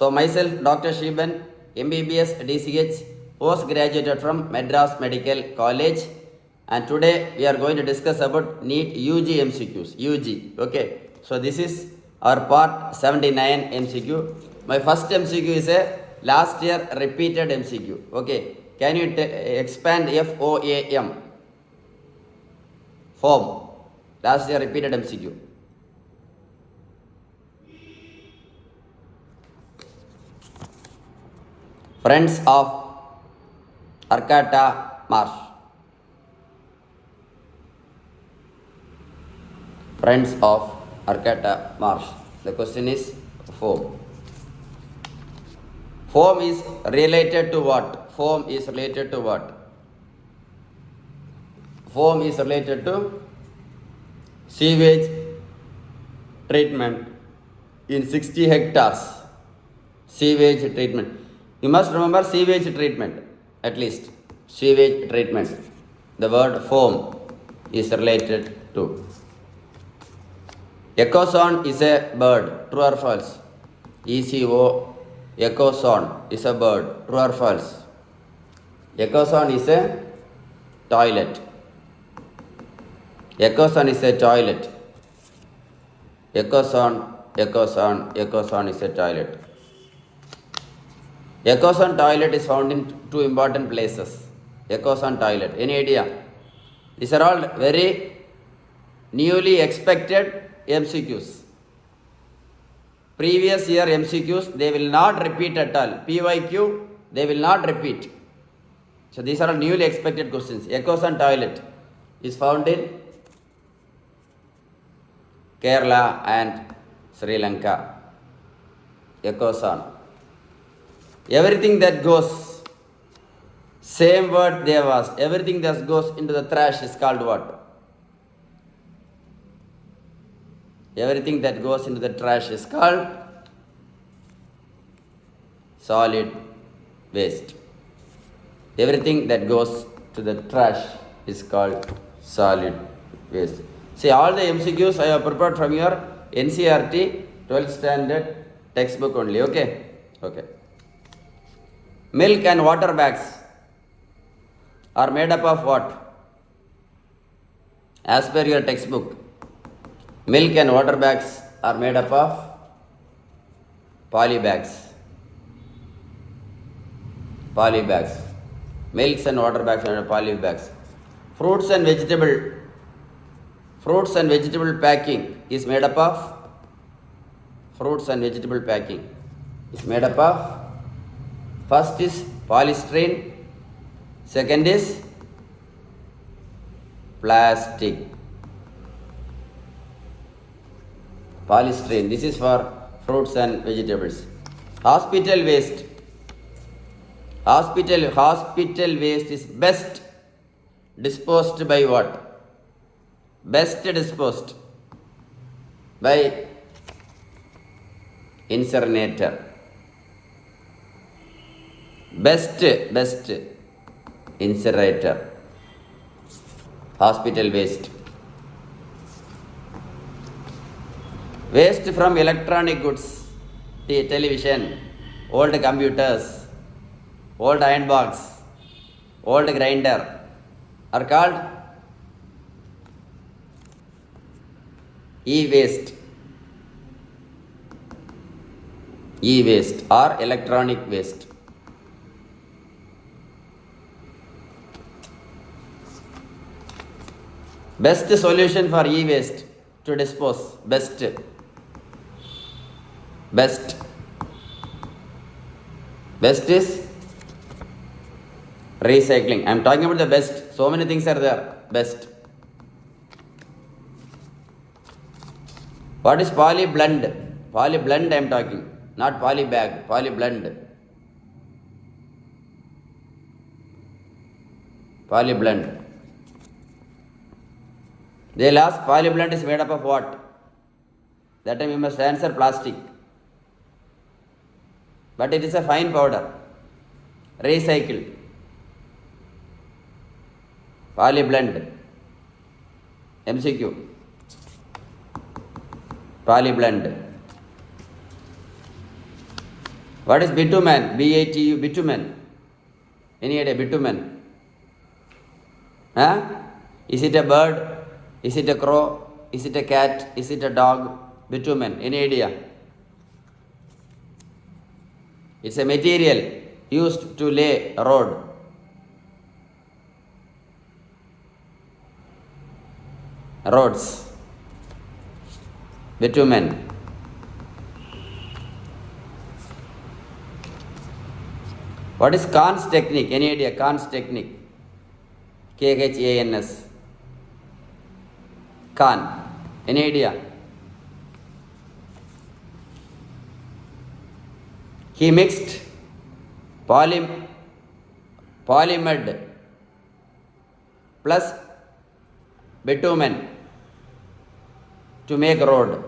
So myself, Dr. Shiban, MBBS DCH, postgraduated from Madras Medical College, and today we are going to discuss about NEET UG MCQs. UG, okay. So this is our part 79 MCQ. My first MCQ is a last year repeated MCQ. Okay. Can you expand FOAM? Form. Last year repeated MCQ. Friends of Arcata Marsh. Friends of Arcata Marsh. The question is form. Form is related to what? Form is related to what? Form is related to sewage treatment in 60 hectares. Sewage treatment. You must remember sewage treatment, at least. Sewage treatment. The word foam is related to. Echoson is a bird. True or false? ECO. Echoson is a bird. True or false? Echoson is a toilet. Echoson is a toilet. Echoson is a toilet. Echoson toilet is found in two important places. Echoson toilet. Any idea? These are all very newly expected MCQs. Previous year MCQs, they will not repeat at all. PYQ, they will not repeat. So these are all newly expected questions. Echoson toilet is found in Kerala and Sri Lanka. Echoson. Everything that goes, same word they have asked, everything that goes into the trash is called what? Everything that goes into the trash is called solid waste. Everything that goes to the trash is called solid waste. See, all the MCQs I have prepared from your NCERT 12th standard textbook only. Okay? Okay. Milk and water bags are made up of what? As per your textbook, milk and water bags are made up of poly bags. Poly bags. Milks and water bags are made of poly bags. Fruits and vegetable packing is made up of first is polystyrene, second is plastic. Polystyrene, this is for fruits and vegetables. Hospital waste. Hospital waste is best disposed by what? Best disposed by incinerator. Best incinerator. Hospital waste. Waste from electronic goods, television, old computers, old iron box, old grinder are called e-waste. E-waste or electronic waste. Best solution for e-waste to dispose. Best is recycling. I am talking about the best. So many things are there. Best. What is polyblend? Polyblend I am talking. Not polybag. Polyblend. Polyblend. They'll ask polyblend is made up of what? That time you must answer plastic. But it is a fine powder. Recycled. Polyblend. MCQ. Polyblend. What is bitumen? B-A-T-U, bitumen. Any idea? Bitumen. Huh? Is it a bird? Is it a crow? Is it a cat? Is it a dog? Bitumen. Any idea? It's a material used to lay a road. Roads. Bitumen. What is Kahn's technique? Any idea? Kahn's technique. K-H-A-N-S. Kahn. Any idea? He mixed polymed plus bitumen to make road.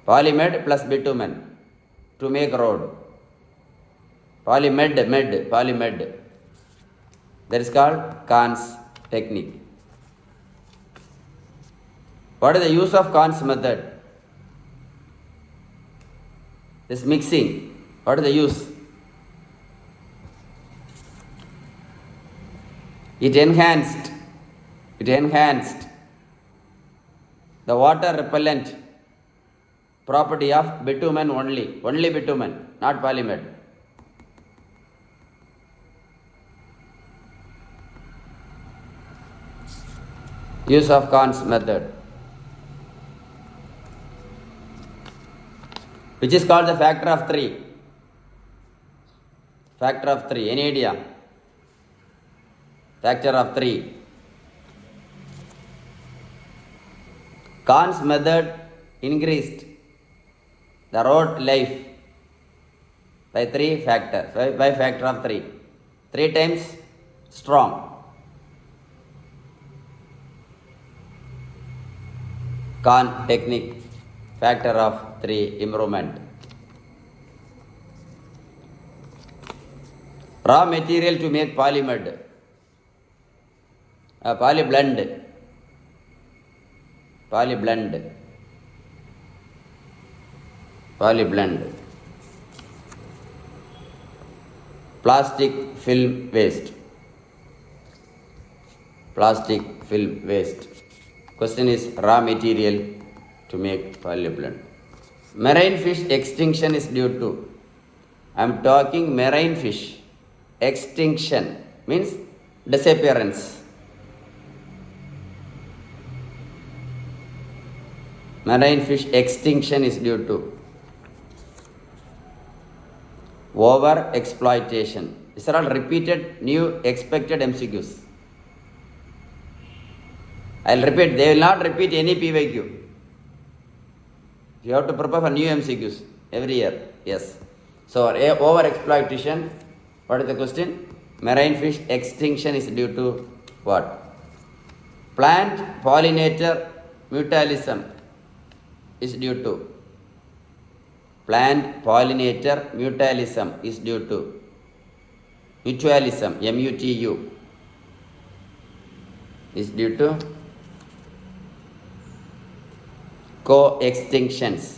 Polymed plus bitumen to make road. Polymed. That is called Kahn's technique. What is the use of Kahn's method? This mixing. What is the use? It enhanced the water repellent property of bitumen only bitumen, not polymed. Use of Kahn's method, which is called the factor of 3. Factor of 3. Any idea? Factor of 3. Kahn's method increased the road life by factor of 3. 3 times strong. Kahn technique, factor of 3 improvement. Raw material to make polymed, polyblend, plastic film waste. Question is raw material to make polyblend. Marine fish extinction is due to. I am talking marine fish extinction means disappearance. Marine fish extinction is due to over exploitation. These are all repeated new expected MCQs. I'll repeat, they will not repeat any PYQ. You have to prepare for new MCQs every year. Yes. So over exploitation, what is the question? Marine fish extinction is due to what? Plant pollinator mutualism is due to. Plant pollinator mutualism is due to. Mutualism, M-U-T-U, is due to co-extinctions.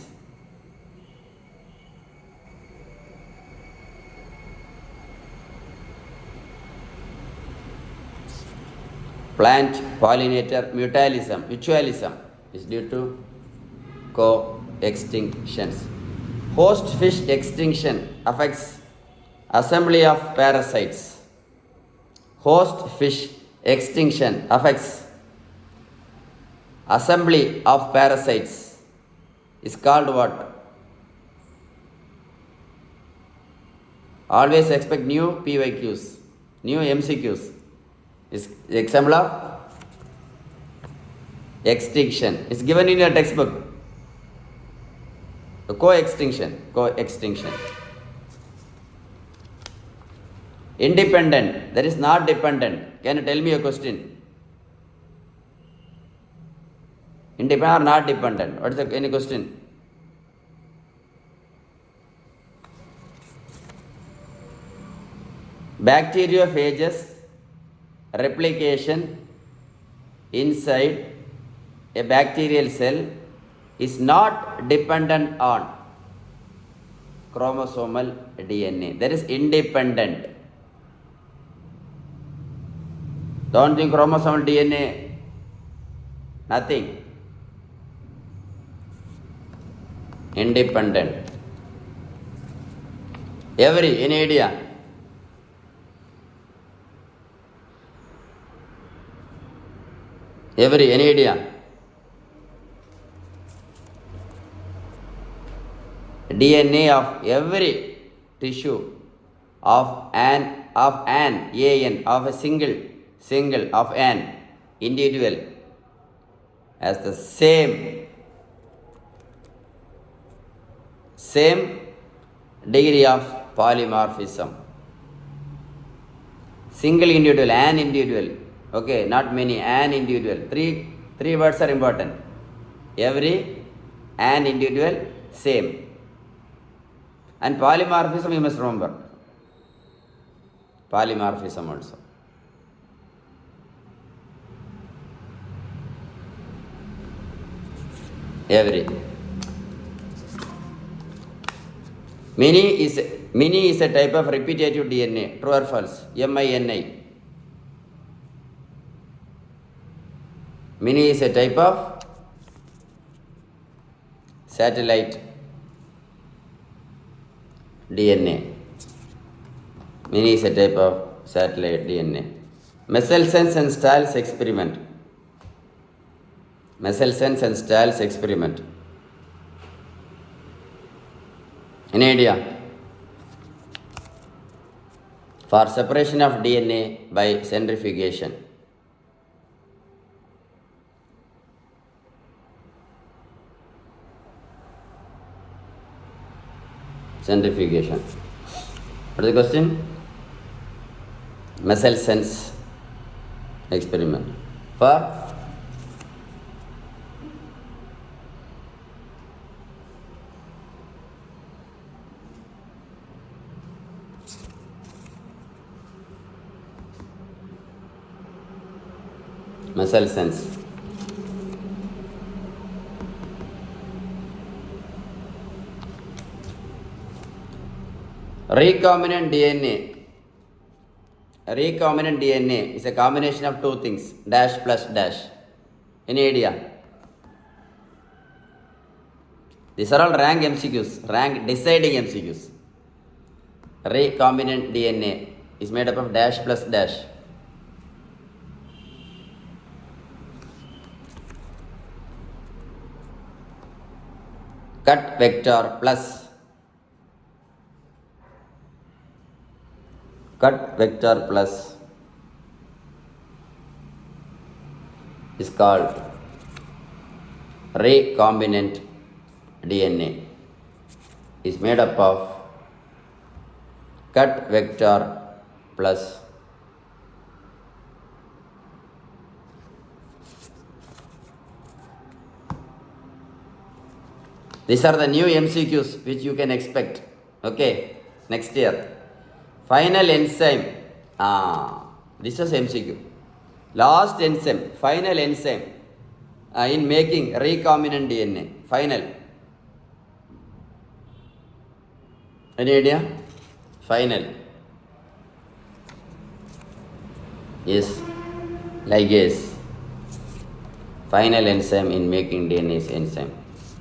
Plant pollinator mutualism is due to co-extinctions. Host fish extinction affects assembly of parasites. Host fish extinction affects assembly of parasites is called what? Always expect new PYQs, new MCQs. Is example of extinction. It's given in your textbook. Co-extinction. Independent, that is not dependent. Can you tell me a question? Independent or not dependent? What is any question? Bacteriophages replication inside a bacterial cell is not dependent on chromosomal DNA. That is independent. Don't think chromosomal DNA, nothing. Independent. Any idea? Any idea? DNA of every tissue of an of a single of an individual has the same degree of polymorphism. Single individual, an individual. Okay, not many, an individual. Three words are important. Every, an individual, same. And polymorphism you must remember. Polymorphism also. Every. Mini is a type of repetitive DNA. True or false? MINI. Mini is a type of satellite DNA. Mini is a type of satellite DNA. Michelson and Stahl's experiment. Michelson and Stahl's experiment. Any idea? For separation of DNA by centrifugation. Centrifugation. What is the question? Michelsen's experiment. For Michelsen's. Recombinant DNA is a combination of two things, dash plus dash. Any idea? These are all rank MCQs, rank deciding MCQs. Recombinant DNA is made up of dash plus dash. Cut vector plus is called recombinant DNA. Is made up of cut vector plus these are the new MCQs which you can expect. Okay, next year. Final enzyme. This is MCQ. Last enzyme, final enzyme in making recombinant DNA. Final. Any idea? Final. Yes, ligase. Final enzyme in making DNA is enzyme.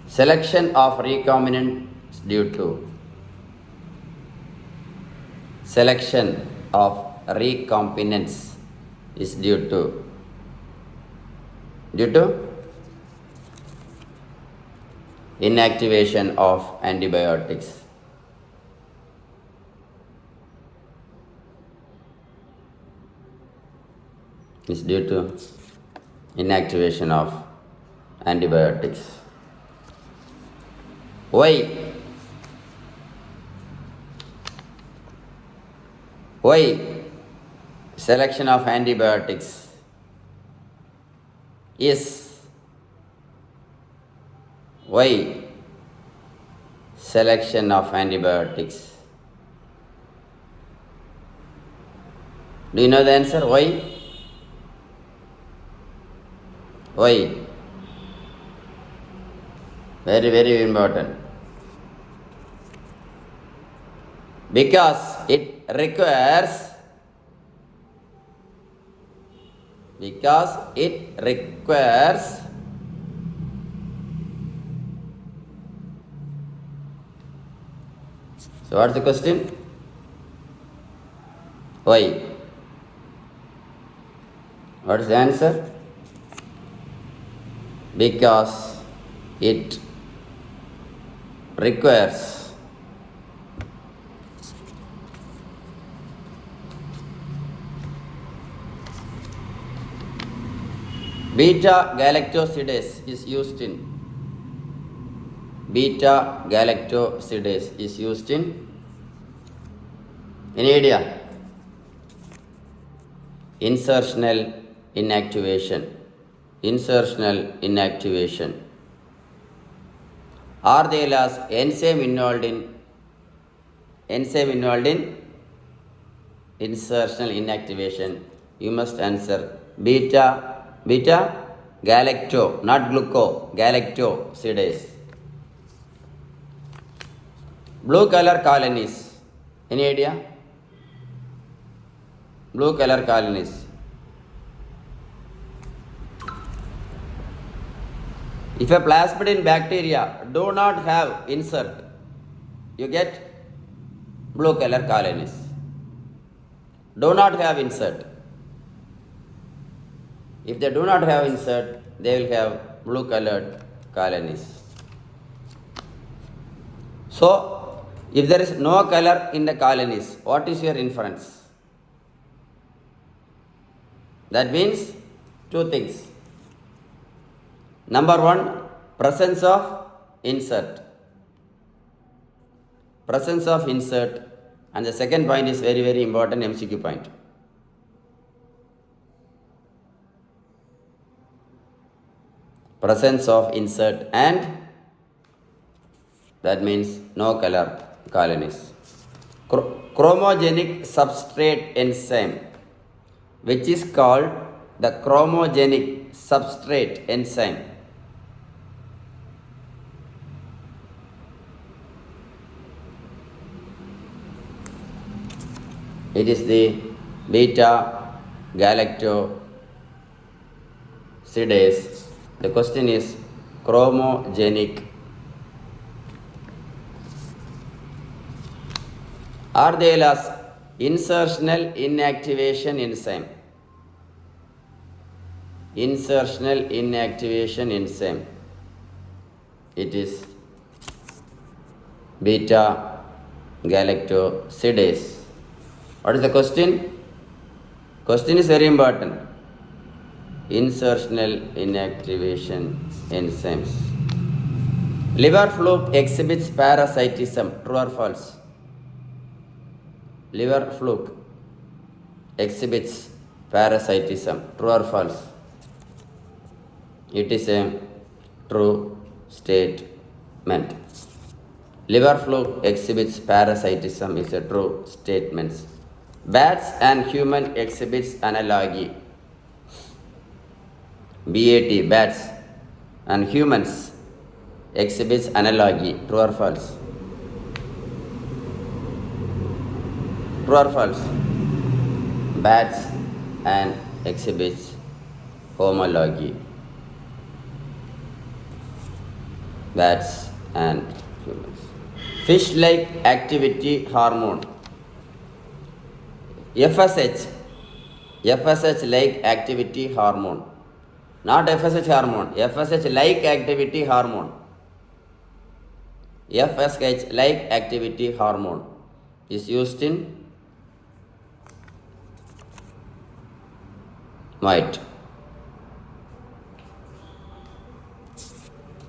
Selection of recombinants due to selection of recombinants is due to inactivation of antibiotics. Is due to inactivation of antibiotics. Why selection of antibiotics is selection of antibiotics? Do you know the answer? Why? Very, very important. Because it requires so what's the question? Why? What is the answer? Because it requires beta galactosidase is used in any idea? Insertional inactivation. Are they as enzyme involved in insertional inactivation? You must answer beta galacto, not gluco, galactosidase. Blue color colonies. Any idea? Blue color colonies. If a plasmodium bacteria do not have insert, you get blue color colonies. Do not have insert. If they do not have insert, they will have blue colored colonies. So, if there is no color in the colonies, what is your inference? That means two things. Number one, presence of insert. And the second point is very, very important MCQ point. Presence of insert, and that means no color colonies. Chromogenic substrate enzyme, which is called the chromogenic substrate enzyme. It is the beta galactosidase. The question is chromogenic. Are they as insertional inactivation enzyme? It is beta galactosidase. What is the question? Question is very important. Insertional inactivation enzymes. Liver fluke exhibits parasitism. True or false? Liver fluke exhibits parasitism. True or false? It is a true statement. Liver fluke exhibits parasitism is a true statement. Bats and human exhibits analogy. BAT, bats and humans exhibits analogy. True or false? Bats and exhibits homology. Bats and humans. Fish-like activity hormone. FSH like activity hormone. Not FSH hormone. FSH like activity hormone. FSH like activity hormone is used in white.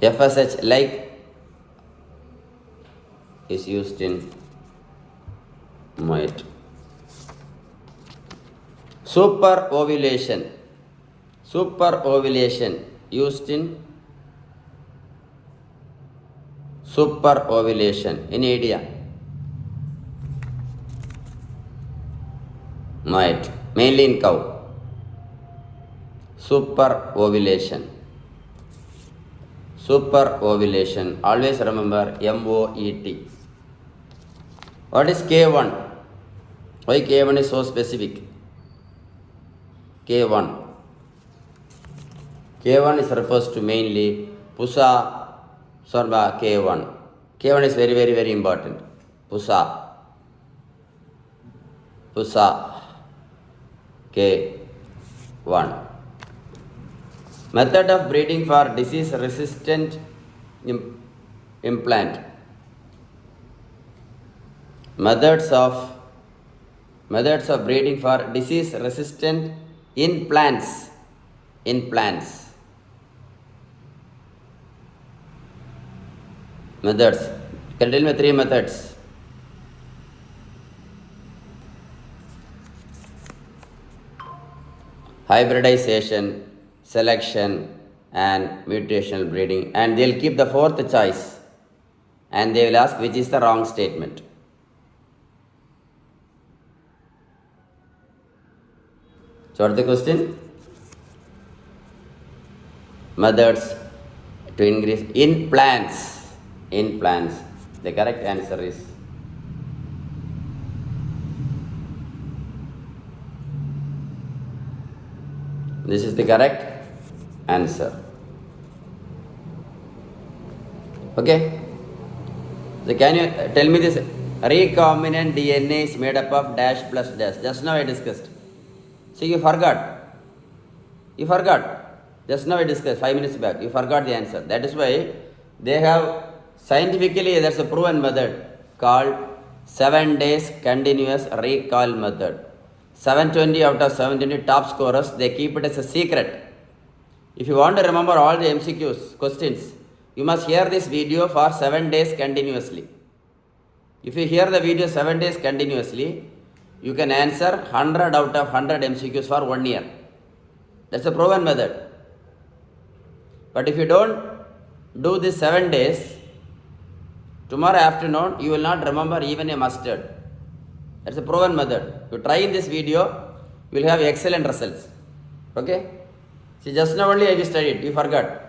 FSH like is used in white. Super ovulation used in super ovulation. Any idea? Might. Mainly in cow. Super ovulation Super ovulation. Always remember MOET. What is K1? Why K1 is so specific? K1. K1 is refers to mainly Pusa Sarva K1. K1 is very, very, very important. Pusa K1. Method of breeding for disease resistant implant. Methods of breeding for disease resistant in plants. Methods. Can you tell me 3 methods? Hybridization, selection, and mutational breeding. And they'll keep the 4th choice. And they will ask which is the wrong statement. So what's the question? Methods to increase in plants. The correct answer is this is the correct answer. Okay. So can you tell me this recombinant DNA is made up of dash plus dash? Just now I discussed. See, you forgot. Just now I discussed 5 minutes back. You forgot the answer. That is why they have scientifically there's a proven method called 7 days continuous recall method. 720 out of 720 top scorers, they keep it as a secret. If you want to remember all the MCQs questions, you must hear this video for 7 days continuously. If you hear the video 7 days continuously, you can answer 100 out of 100 MCQs for 1 year. That's a proven method. But if you don't do this 7 days, tomorrow afternoon you will not remember even a mustard. That's a proven method. You try in this video, you will have excellent results. Okay? See, just now only I just studied. You forgot.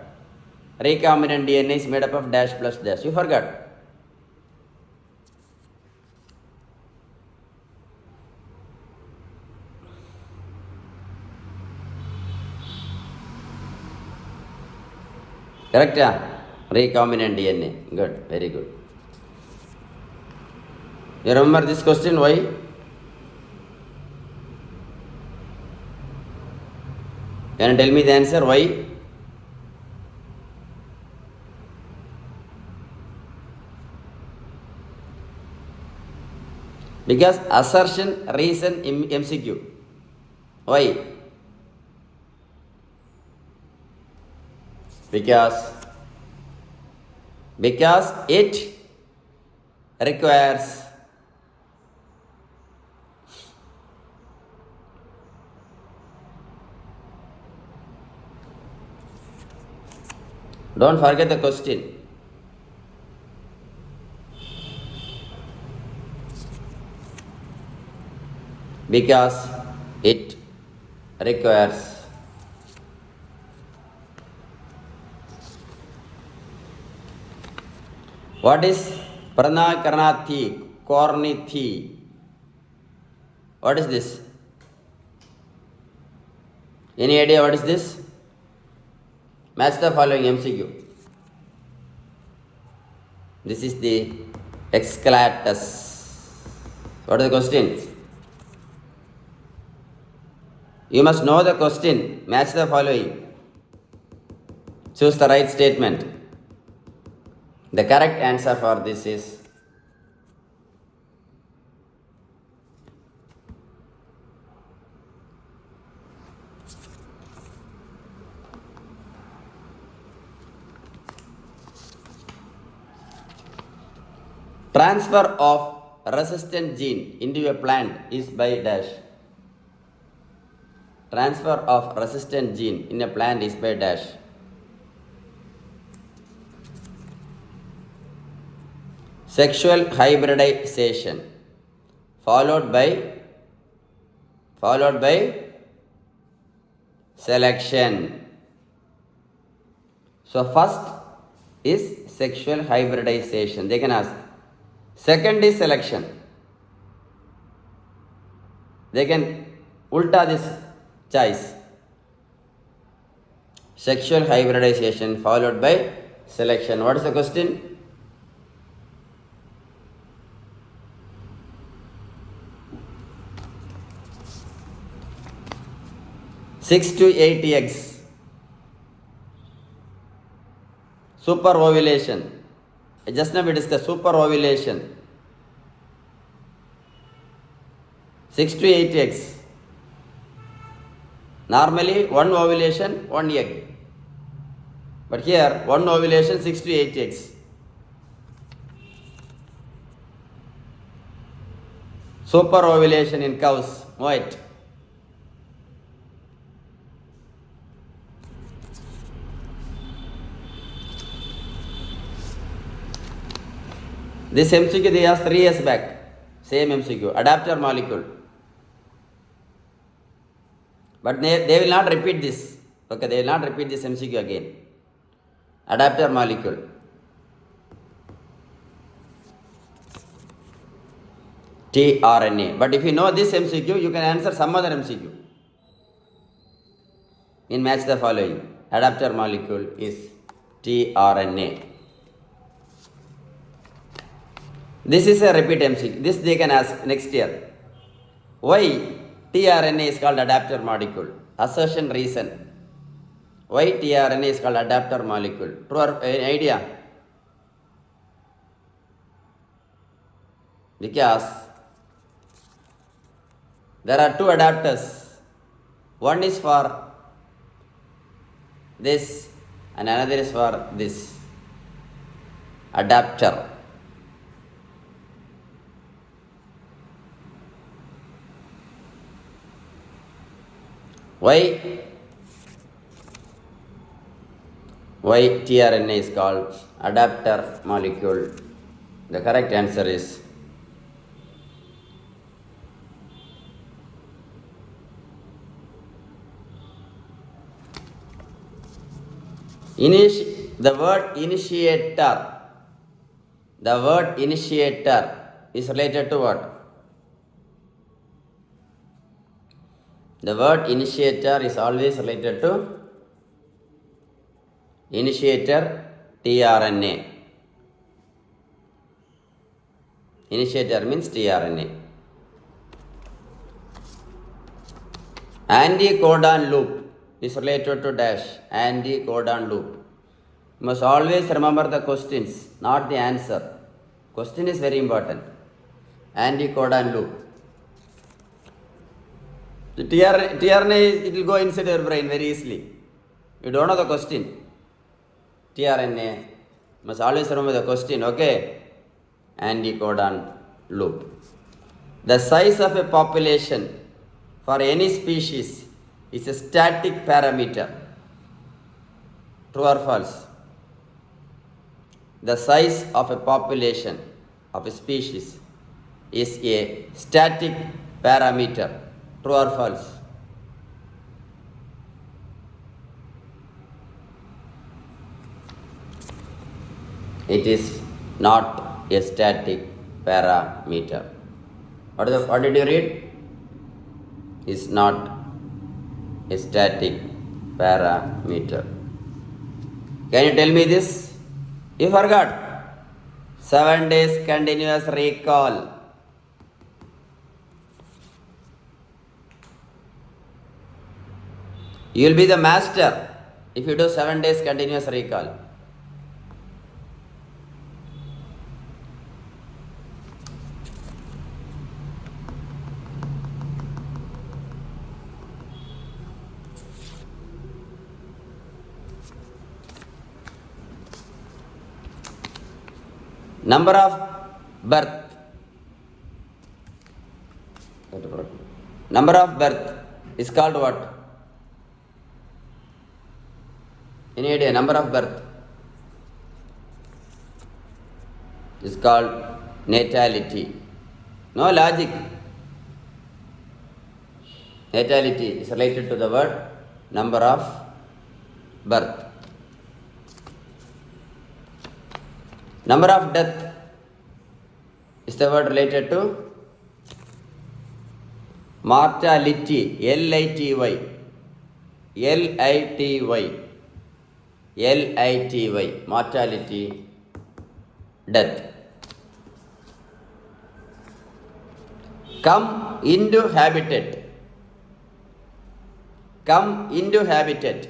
Recombinant DNA is made up of dash plus dash. You forgot. Correct? Yeah? Recombinant DNA. Good. Very good. You remember this question? Why? Can you tell me the answer? Why? Because assertion, reason, MCQ. Why? Because it requires don't forget the question. Because it requires what is pranakarnathi, kornithi? What is this? Any idea what is this? Match the following MCQ. This is the exclatus. What is the question? You must know the question. Match the following. Choose the right statement. The correct answer for this is transfer of resistant gene into a plant is by dash. Transfer of resistant gene in a plant is by dash. Sexual hybridization followed by selection. So first is sexual hybridization. They can ask. Second is selection. They can ulta this choice. Sexual hybridization followed by selection. What is the question? Six to 8 eggs. Super ovulation. Just now we discussed super ovulation. 6 to 8 eggs. Normally one ovulation, one egg. But here one ovulation, 6 to 8 eggs. Super ovulation in cows. What? This MCQ they asked 3 years back. Same MCQ. Adapter molecule. But they will not repeat this. Okay, they will not repeat this MCQ again. Adapter molecule. tRNA. But if you know this MCQ, you can answer some other MCQ. In match the following. Adapter molecule is tRNA. This is a repeat MCQ. This they can ask next year. Why tRNA is called adapter molecule? Assertion reason. Why tRNA is called adapter molecule? True or idea? Because there are two adapters. One is for this and another is for this. Adapter. Why tRNA is called adapter molecule? The correct answer is the word initiator. The word initiator is related to what? The word initiator is always related to initiator tRNA. Initiator means tRNA. Anticodon loop is related to dash. Anticodon loop. You must always remember the questions, not the answer. Question is very important. Anticodon loop. The tRNA, it will go inside your brain very easily. You don't know the question. tRNA, must always remember the question, okay? Anticodon loop. The size of a population for any species is a static parameter. True or false? The size of a population of a species is a static parameter. True or false? It is not a static parameter. What did you read? Is not a static parameter. Can you tell me this? You forgot. 7 days continuous recall. You will be the master if you do 7 days continuous recall. Number of birth. Number of birth is called what? Any idea? Number of birth is called natality. No logic. Natality is related to the word number of birth. Number of death is the word related to mortality. L-I-T-Y. L-I-T-Y. L-I-T-Y. Mortality, death. Come into habitat. Come into habitat.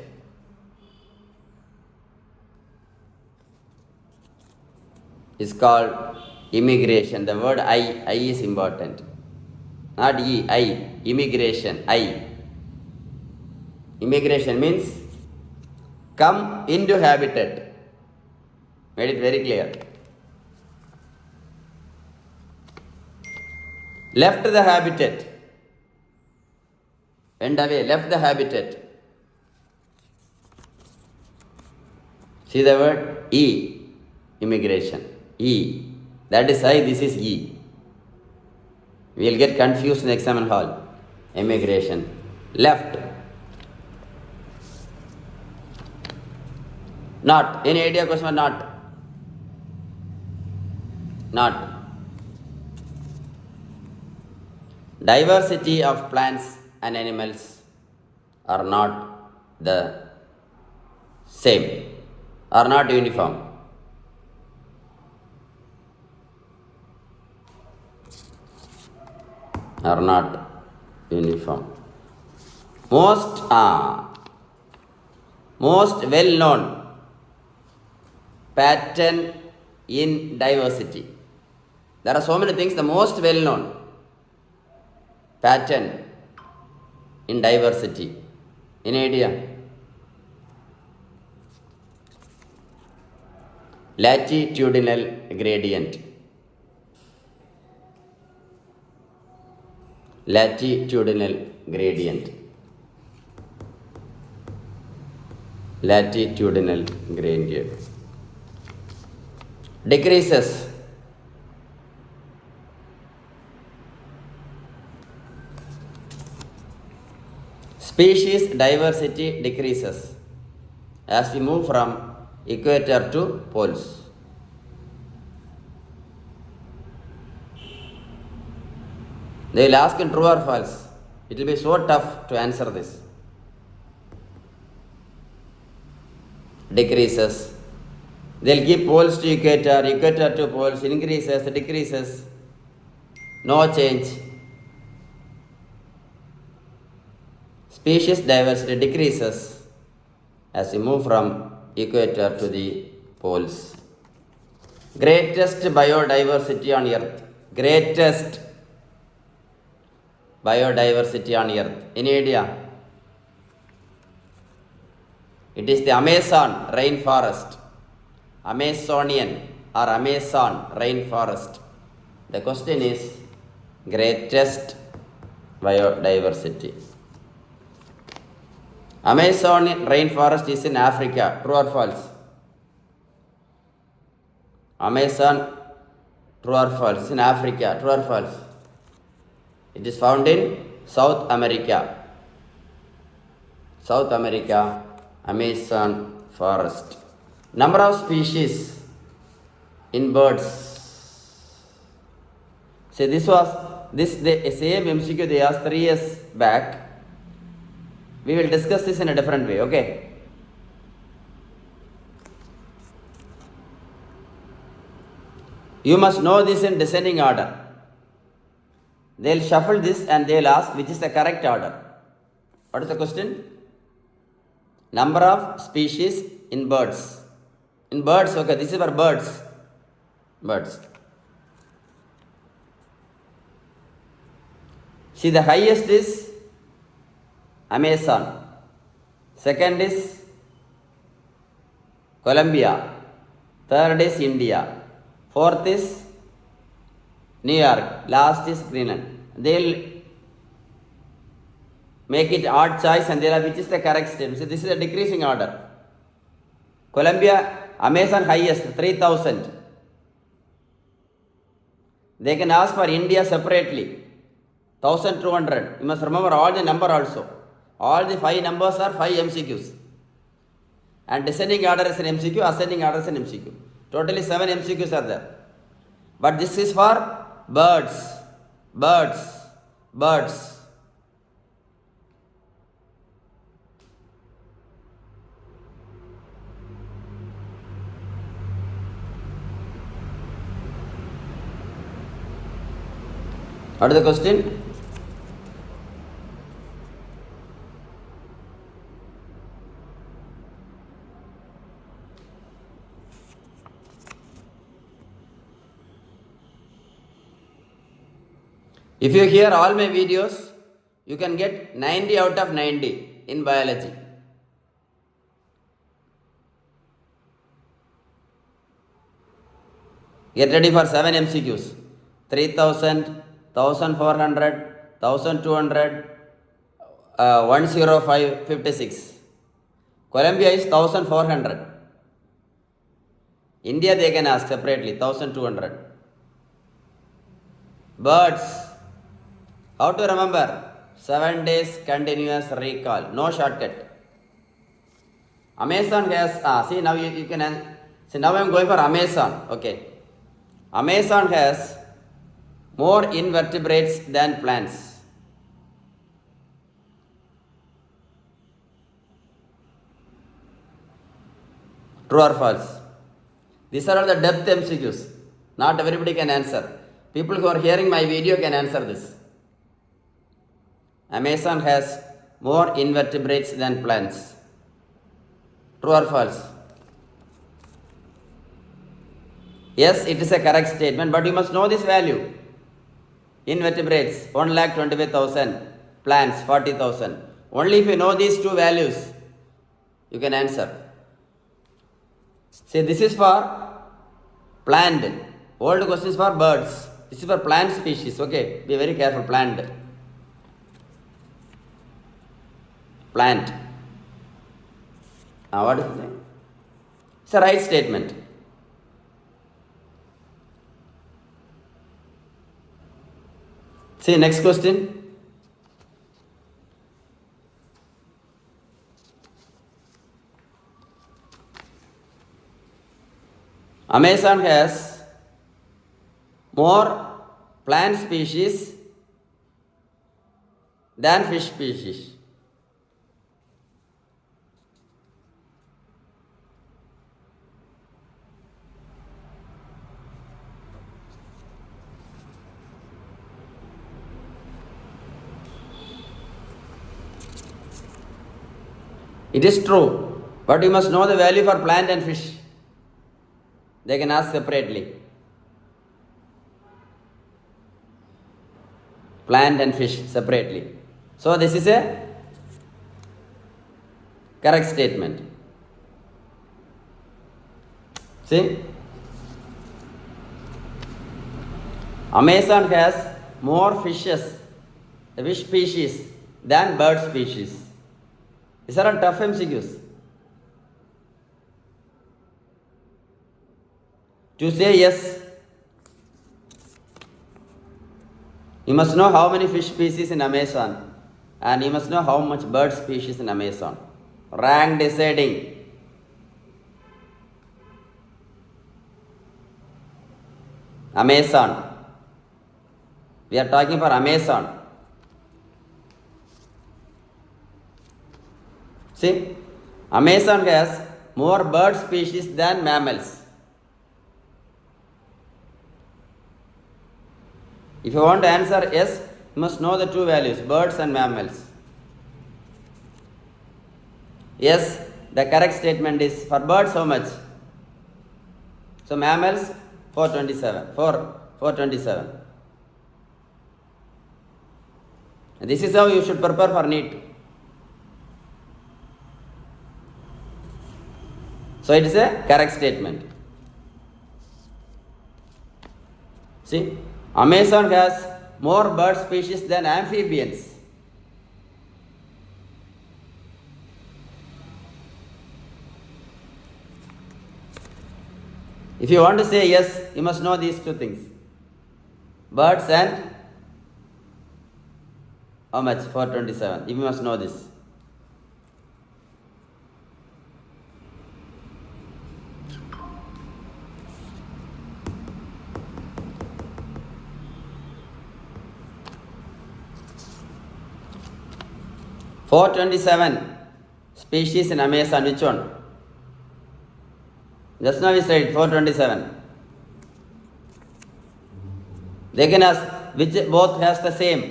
Is called immigration. The word I is important. Not E, I. Immigration, I. Immigration means come into habitat. Made it very clear. Left the habitat. Went away, left the habitat. See the word E, immigration. E. That is I, this is E. We will get confused in the exam hall. Immigration. Left. Not. Any idea question? Not. Not. Diversity of plants and animals are not the same, are not uniform. Are not uniform. Most well known pattern in diversity. There are so many things. The most well known pattern in diversity. Any idea? Latitudinal gradient. Latitudinal gradient. Latitudinal gradient. Decreases. Species diversity decreases as we move from equator to poles. They will ask in true or false. It will be so tough to answer this. Decreases. They will give poles to equator, equator to poles, increases, decreases. No change. Species diversity decreases as we move from equator to the poles. Greatest biodiversity on earth. Greatest biodiversity on earth. Any idea? It is the Amazon rainforest. Amazonian or Amazon rainforest. The question is greatest biodiversity. Amazon rainforest is in Africa. True or false? Amazon, true or false? In Africa. True or false? It is found in South America. South America, Amazon forest. Number of species in birds. See, this the same MCQ they asked 3 years back. We will discuss this in a different way, okay? You must know this in descending order. They will shuffle this and they will ask which is the correct order. What is the question? Number of species in birds. In birds, okay, this is for birds. Birds. See, the highest is Amazon. Second is Colombia. Third is India. Fourth is New York. Last is Greenland. They'll make it odd choice and they'll which is the correct step. So this is a decreasing order. Colombia, Amazon highest, 3000. They can ask for India separately, 1200. You must remember all the number also. All the 5 numbers are 5 MCQs. And descending order is an MCQ, ascending order is an MCQ. Totally 7 MCQs are there. But this is for birds. Birds. Birds. What is the question? If you hear all my videos, you can get 90 out of 90 in biology. Get ready for 7 MCQs. 3000, 1400, 1200, 105, 56. Colombia is 1400. India they can ask separately, 1200. Birds. How to remember? 7 days continuous recall. No shortcut. Amazon has, see now you can, see now I am going for Amazon. Okay. Amazon has more invertebrates than plants. True or false? These are all the depth MCQs. Not everybody can answer. People who are hearing my video can answer this. Amazon has more invertebrates than plants. True or false? Yes, it is a correct statement, but you must know this value. Invertebrates 1,25,000, plants 40,000. Only if you know these two values, you can answer. See, this is for plant. Old question is for birds. This is for plant species. Okay, be very careful. Plant. Plant. Now what is it? It's a right statement. See, next question. Amazon has more plant species than fish species. It is true, but you must know the value for plant and fish. They can ask separately. Plant and fish separately. So this is a correct statement. See? Amazon has more fishes, fish species, than bird species. These are all tough MCQs. To say yes, you must know how many fish species in Amazon and you must know how much bird species in Amazon. Rank deciding. Amazon. We are talking for Amazon. See, Amazon has more bird species than mammals. If you want to answer yes, you must know the two values, birds and mammals. Yes, the correct statement is for birds how much? So mammals 427. And this is how you should prepare for NEET. So it is a correct statement. See, Amazon has more bird species than amphibians. If you want to say yes, you must know these two things. Birds and how much? 427. You must know this. 427 species in Amazon. Which one? Just now we said 427. They can ask which both has the same.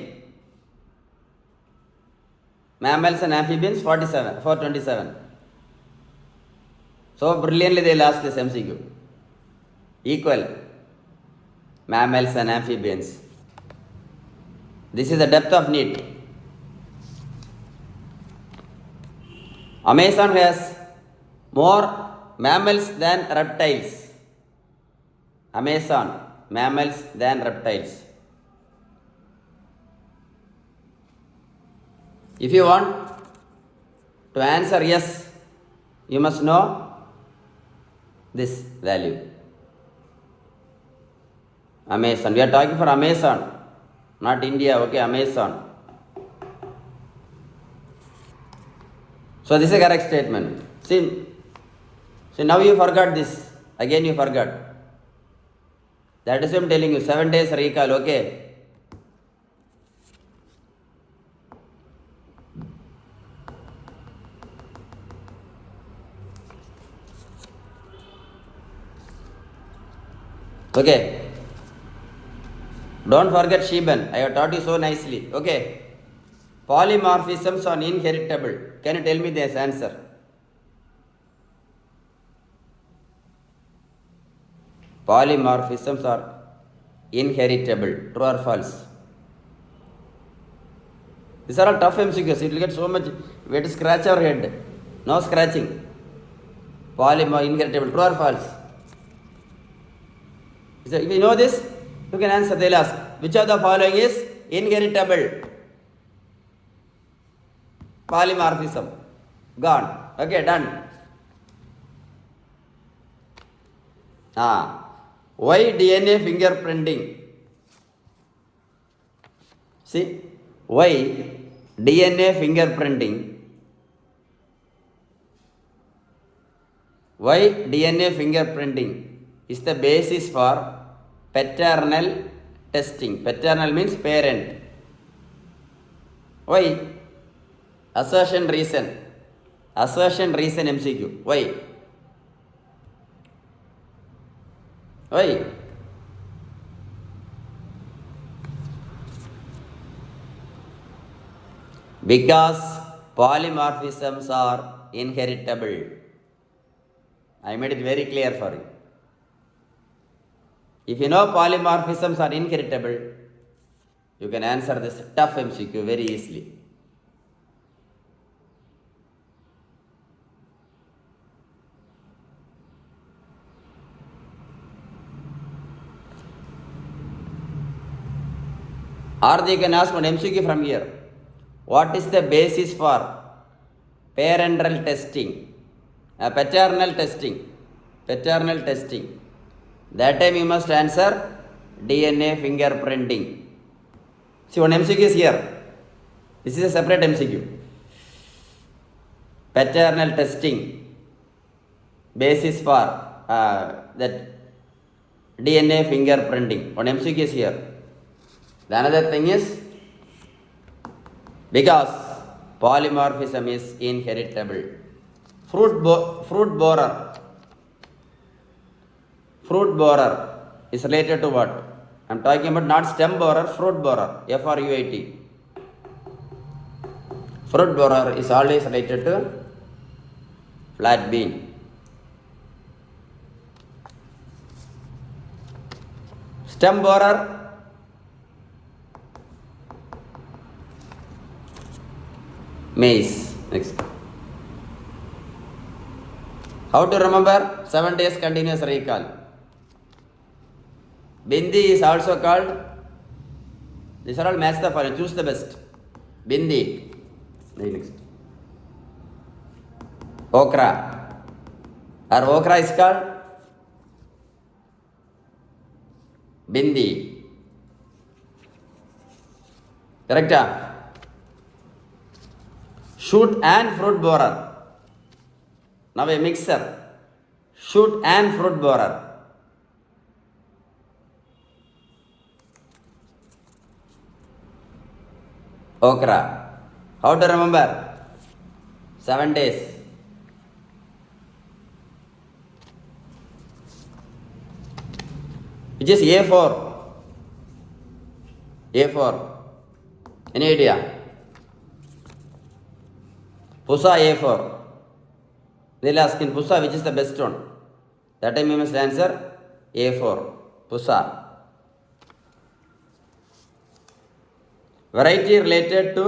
Mammals and amphibians 427. So brilliantly they'll ask this MCQ. Equal. Mammals and amphibians. This is the depth of NEET. Amazon has more mammals than reptiles. Amazon, mammals than reptiles. If you want to answer yes, you must know this value. Amazon. We are talking for Amazon, not India. Okay, Amazon. So this is a correct statement. See, now you forgot this. Again you forgot. That is why I am telling you, 7 days recall, okay? Okay. Don't forget Sheben. I have taught you so nicely. Okay. Polymorphisms are inheritable. Can you tell me this answer? Polymorphisms are inheritable. True or false? These are all tough MCQs. It will get so much. We have to scratch our head. No scratching. Inheritable. True or false? So if you know this, you can answer. They'll ask, which of the following is inheritable? Polymorphism. Gone. Okay, done. Why DNA fingerprinting? See, why DNA fingerprinting? Why DNA fingerprinting is the basis for paternal testing. Paternal means parent. Why? Assertion reason. Assertion reason MCQ. Why? Why? Because polymorphisms are inheritable. I made it very clear for you. If you know polymorphisms are inheritable, you can answer this tough MCQ very easily. Or they can ask one MCQ from here. What is the basis for parental testing? Paternal testing. Paternal testing. That time you must answer DNA fingerprinting. See, one MCQ is here. This is a separate MCQ. Paternal testing. Basis for that DNA fingerprinting. One MCQ is here. The another thing is because polymorphism is inheritable. Fruit borer. Fruit borer is related to what? I am talking about not stem borer, fruit borer. Fruit. Fruit borer is always related to flat bean. Stem borer. Maize. Next. How to remember? 7 days continuous recall. Bindi is also called. These are all match the following. Choose the best. Bindi. Next. Okra. Or okra is called Bindi. Correct? Shoot and fruit borer. Now a mixer. Shoot and fruit borer. Okra. How to remember? 7 days. Which is A4? A4. Any idea? Pusa A4. They'll ask in Pusa which is the best one. That time you must answer A4. Pusa. Variety related to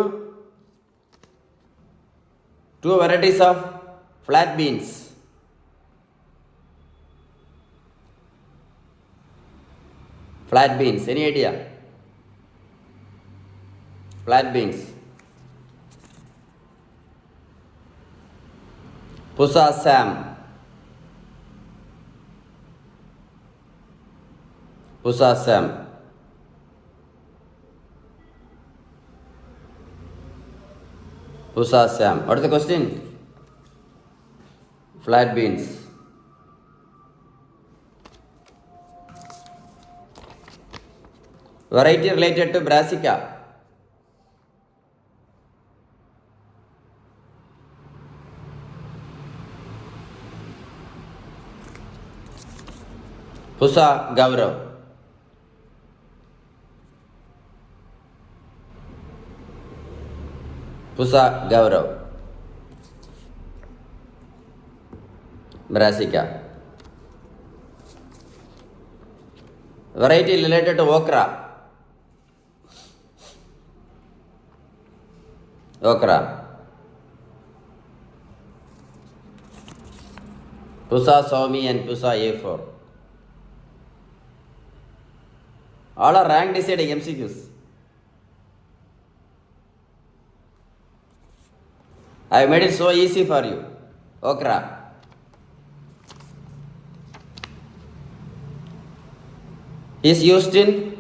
two varieties of flat beans. Flat beans. Any idea? Flat beans. Pusa Sam. Pusa Sam. Pusa Sam. What is the question? Flat beans. Variety related to brassica. Pusa Gaurav. Pusa Gaurav. Brassica. Variety related to okra. Okra. Pusa Somi and Pusa A4. All are rank deciding MCQs. I have made it so easy for you. Okra. Is used in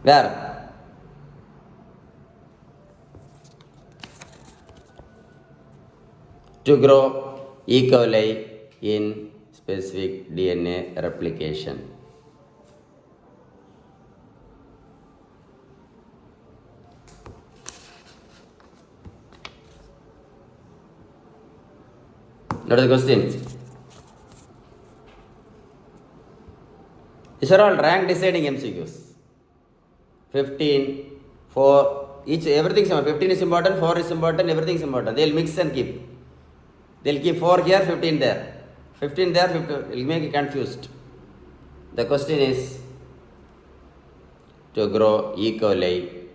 where? To grow E. coli in specific DNA replication. What are the questions? These are all rank deciding MCQs. 15, 4, each, everything is important. 15 is important, 4 is important, everything is important. They will mix and keep. They will keep 4 here, 15 there. 15 there, 15, will make you confused. The question is to grow E. coli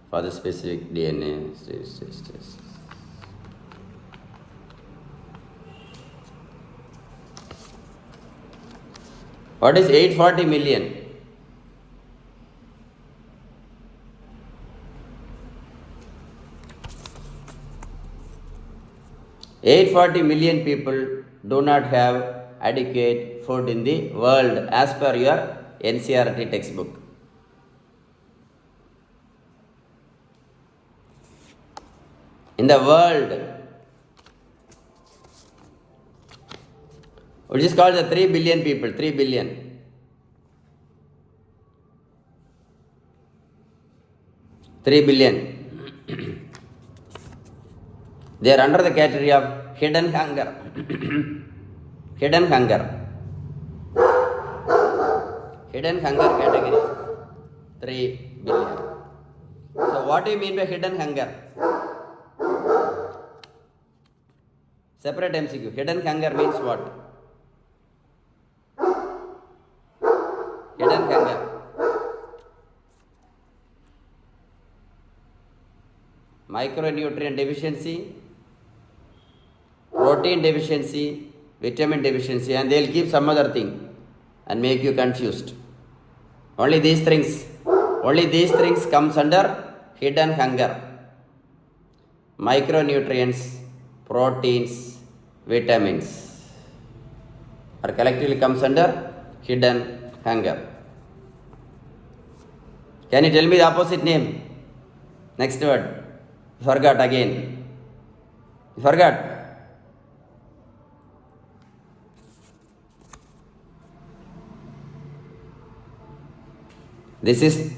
for the specific DNA. What is 840 million? $840 million people do not have adequate food in the world as per your NCERT textbook. In the world, which is called the 3 billion people, 3 billion. They are under the category of hidden hunger. Hidden hunger category, 3 billion. So what do you mean by hidden hunger? Separate MCQ. Hidden hunger means what? Hidden hunger. Micronutrient deficiency, protein deficiency, vitamin deficiency, and they will keep some other thing and make you confused. Only these things comes under hidden hunger. Micronutrients, proteins, vitamins are collectively comes under hidden hunger. Can you tell me the opposite name? Next word. Forgot again. Forgot. This is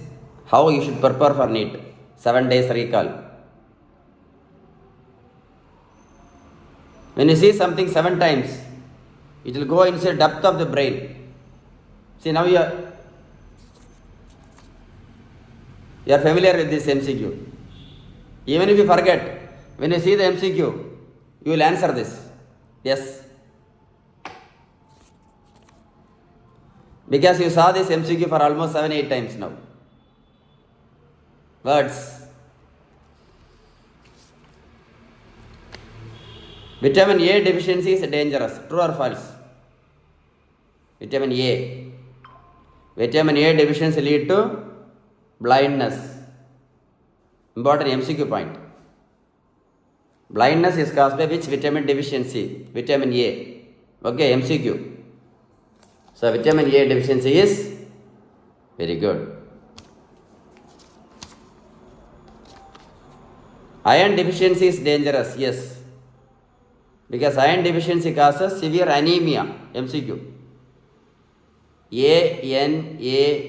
how you should prepare for NEET. 7 days recall. When you see something 7 times, it will go inside depth of the brain. See, now you are familiar with this MCQ. Even if you forget, when you see the MCQ, you will answer this. Yes. Because you saw this MCQ for almost 7-8 times now. Words. Vitamin A deficiency is dangerous. True or false? Vitamin A. Vitamin A deficiency lead to blindness. Important MCQ point. Blindness is caused by which vitamin deficiency? Vitamin A. Okay, MCQ. So vitamin A deficiency is very good. Iron deficiency is dangerous. Yes. Because iron deficiency causes severe anemia. MCQ. ANAEMIA.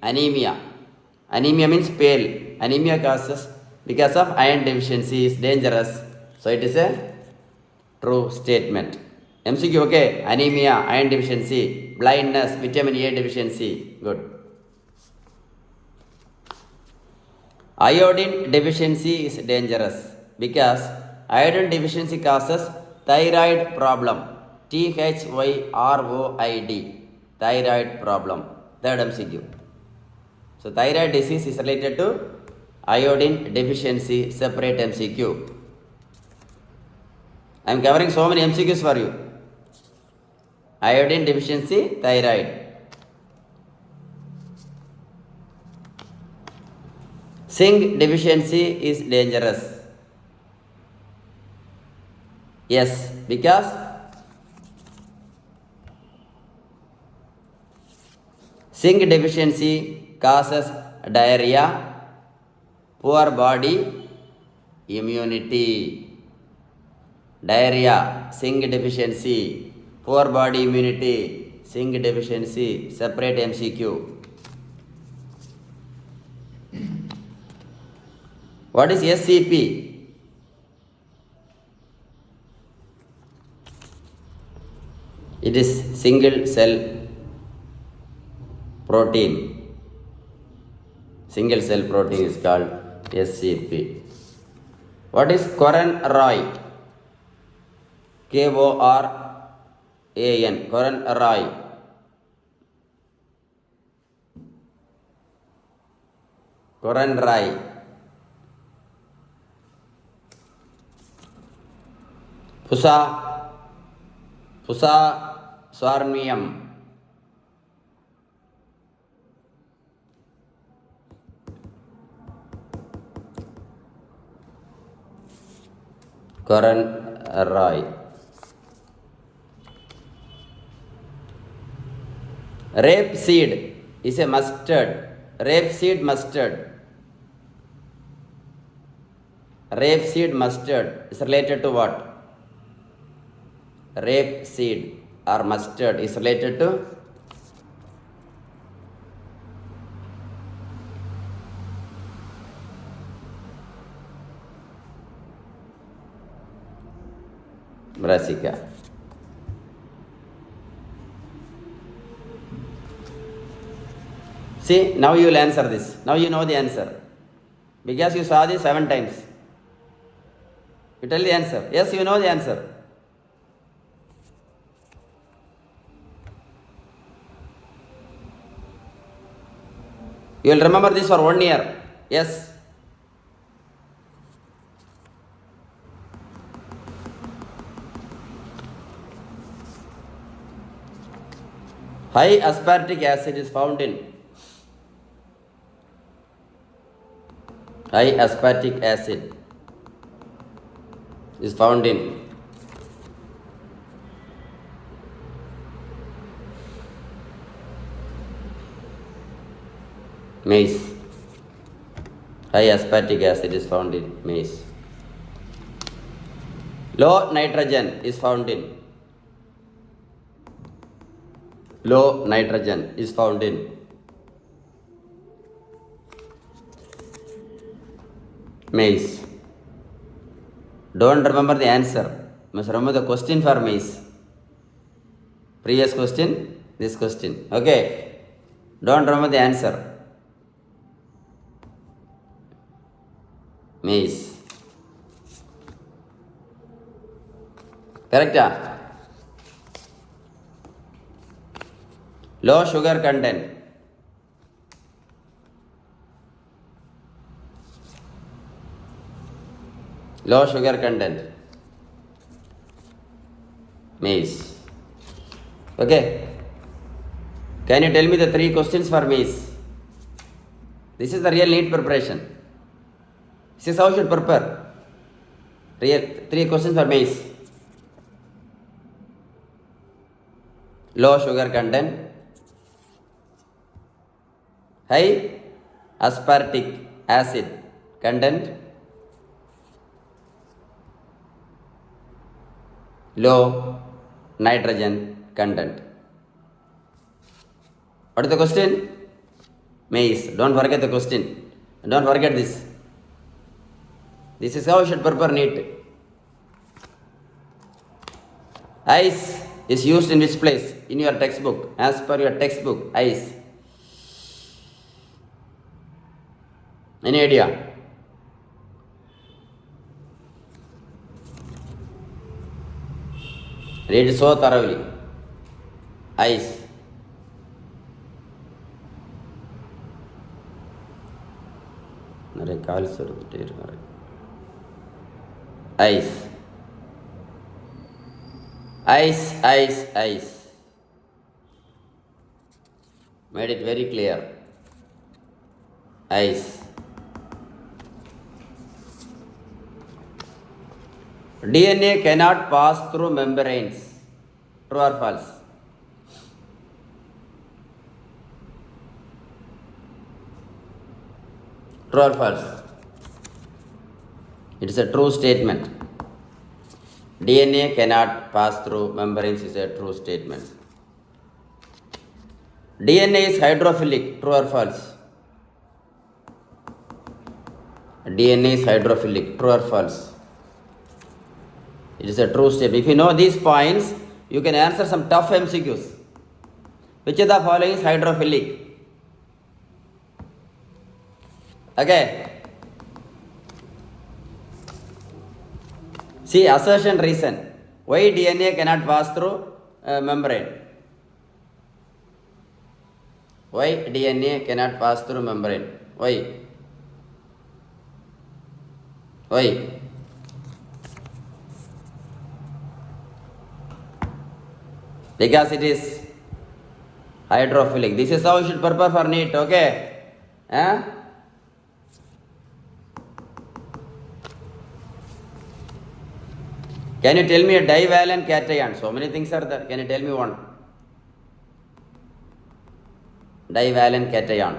Anemia. Anemia means pale. Anemia causes because of iron deficiency is dangerous. So it is a true statement. MCQ, okay. Anemia, iron deficiency, blindness, vitamin A deficiency. Good. Iodine deficiency is dangerous because iodine deficiency causes thyroid problem. THYROID. Thyroid problem. Third MCQ. So thyroid disease is related to iodine deficiency. Separate MCQ. I am covering so many MCQs for you. Iodine deficiency, thyroid. Zinc deficiency is dangerous. Yes, because zinc deficiency causes diarrhea, poor body immunity. Diarrhea, zinc deficiency, poor body immunity, zinc deficiency. Separate MCQ. What is SCP? It is single cell protein. Single cell protein is called SCP. What is Koran-Roy? Koran. Koran-Roy. Koran-Roy. Pusa Swarmium. Koran-Roy. Rapeseed is a mustard. Rapeseed mustard. Rapeseed mustard is related to what? Rapeseed or mustard is related to brassica. See, now you will answer this. Now you know the answer. Because you saw this 7 times. You tell the answer. Yes, you know the answer. You will remember this for 1 year. Yes. High aspartic acid is found in. High aspartic acid is found in maize. High aspartic acid is found in maize. Low nitrogen is found in low nitrogen is found in? Maize. Don't remember the answer. Must remember the question for maize. Previous question, this question. Okay. Don't remember the answer. Maize. Correct? Low sugar content. Low sugar content. Maize. Okay. Can you tell me the 3 questions for maize? This is the real NEET preparation. This is how you should prepare. Real 3 questions for maize. Low sugar content. High aspartic acid content. Low nitrogen content. What is the question? Maize. Don't forget the question. Don't forget this. This is how you should prepare NEET. Ice is used in which place? In your textbook. As per your textbook, ice. Any idea? Read it so thoroughly. Ice. Ice. Ice, ice, ice. Made it very clear. Ice. DNA cannot pass through membranes. True or false? True or false? It is a true statement. DNA cannot pass through membranes is a true statement. DNA is hydrophilic. True or false? DNA is hydrophilic. True or false? It is a true statement. If you know these points, you can answer some tough MCQs. Which of the following is hydrophilic? Okay. See, assertion reason. Why DNA cannot pass through membrane? Why DNA cannot pass through membrane? Why? Why? Because it is hydrophilic. This is how you should prepare for NEET, okay? Can you tell me a divalent cation? So many things are there. Can you tell me one? Divalent cation.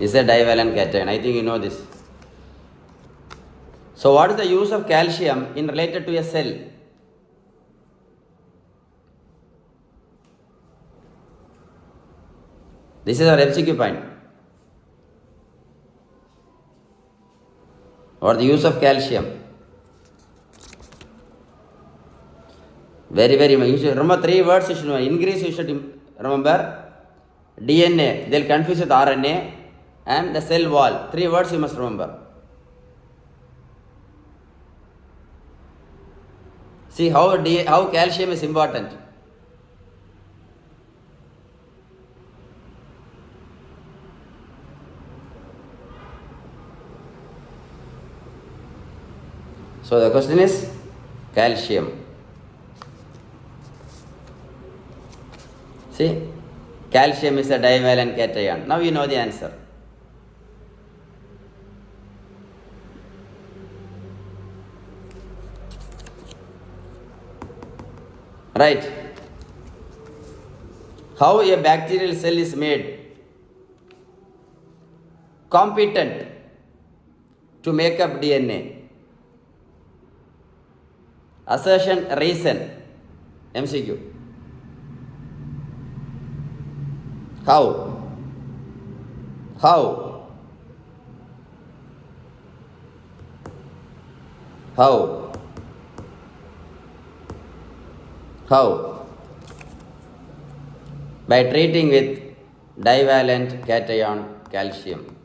Is a divalent cation. I think you know this. So what is the use of calcium in related to a cell? This is our MCQ point. What is the use of calcium? Very, very much. You should remember 3 words. You should know. In Greece, you should remember DNA. They'll confuse with RNA and the cell wall. 3 words you must remember. See how calcium is important. So the question is calcium. See, calcium is a divalent cation. Now you know the answer. Right. How a bacterial cell is made competent to make up DNA? Assertion, reason. MCQ. How? How? How? How? By treating with divalent cation calcium.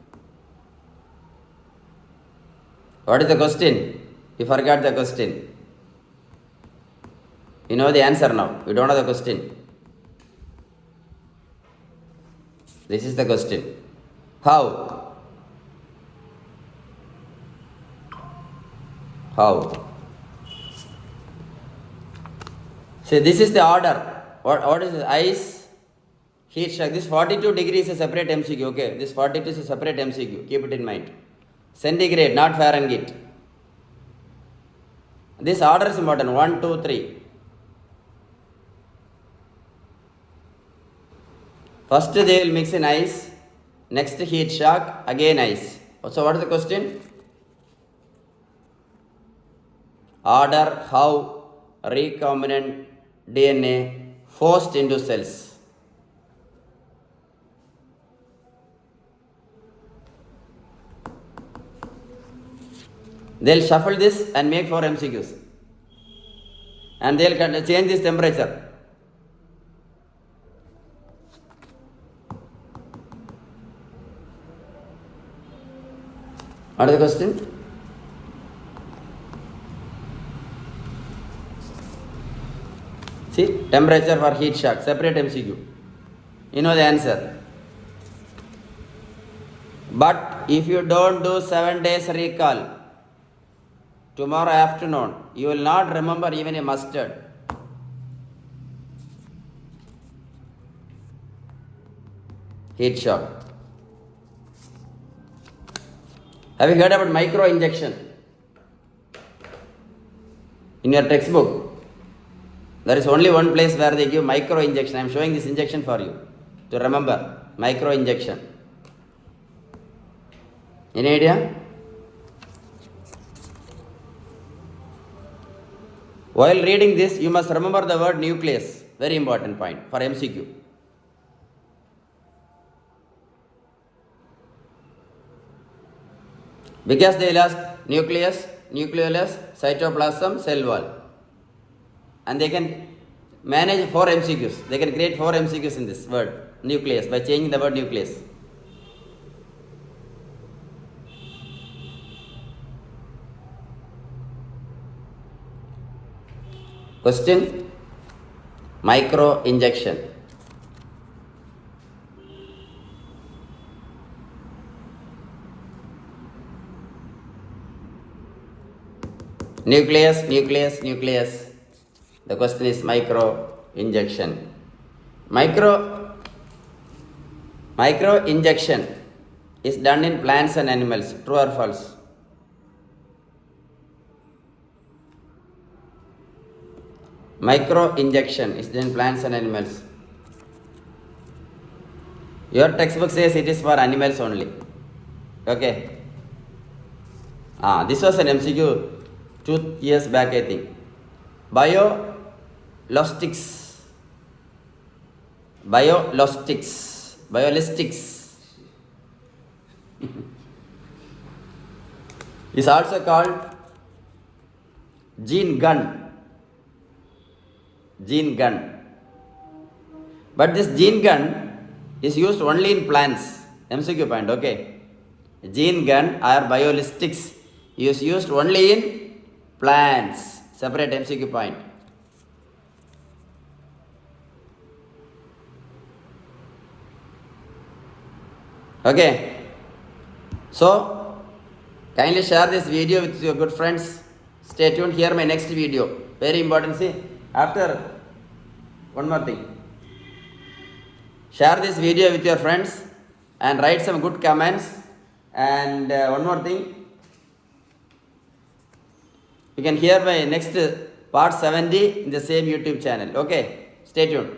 What is the question? You forgot the question. You know the answer now. You don't know the question. This is the question. How? How? See, this is the order. What is this? Ice, heat shock. This 42 degrees is a separate MCQ. Okay, this 42 is a separate MCQ. Keep it in mind. Centigrade, not Fahrenheit. This order is important. 1, 2, 3. First they will mix in ice. Next heat shock. Again ice. So what is the question? Order how recombinant DNA forced into cells. They'll shuffle this and make 4 MCQs. And they'll change this temperature. What is the question? See, temperature for heat shock, separate MCQ. You know the answer. But if you don't do 7 days recall, tomorrow afternoon, you will not remember even a mustard. Heat shock. Have you heard about micro injection? In your textbook, there is only one place where they give micro injection. I am showing this injection for you to remember. Micro injection. Any idea? While reading this, you must remember the word nucleus. Very important point for MCQ. Because they will ask nucleus, nucleolus, cytoplasm, cell wall. And they can manage 4 MCQs. They can create 4 MCQs in this word, nucleus, by changing the word nucleus. Question? Micro injection. Nucleus, nucleus, nucleus. The question is micro injection. Micro injection is done in plants and animals. True or false? Micro injection is done in plants and animals. Your textbook says it is for animals only. Okay. This was an MCQ 2 years back, I think. Biolistics is also called gene gun. But this gene gun is used only in plants. MCQ point, okay. Gene gun or biolistics is used only in plants. Separate MCQ point. Okay. So, kindly share this video with your good friends. Stay tuned. Here my next video. Very important. See, after one more thing. Share this video with your friends and write some good comments. And one more thing. You can hear my next part 70 in the same YouTube channel. Okay, stay tuned.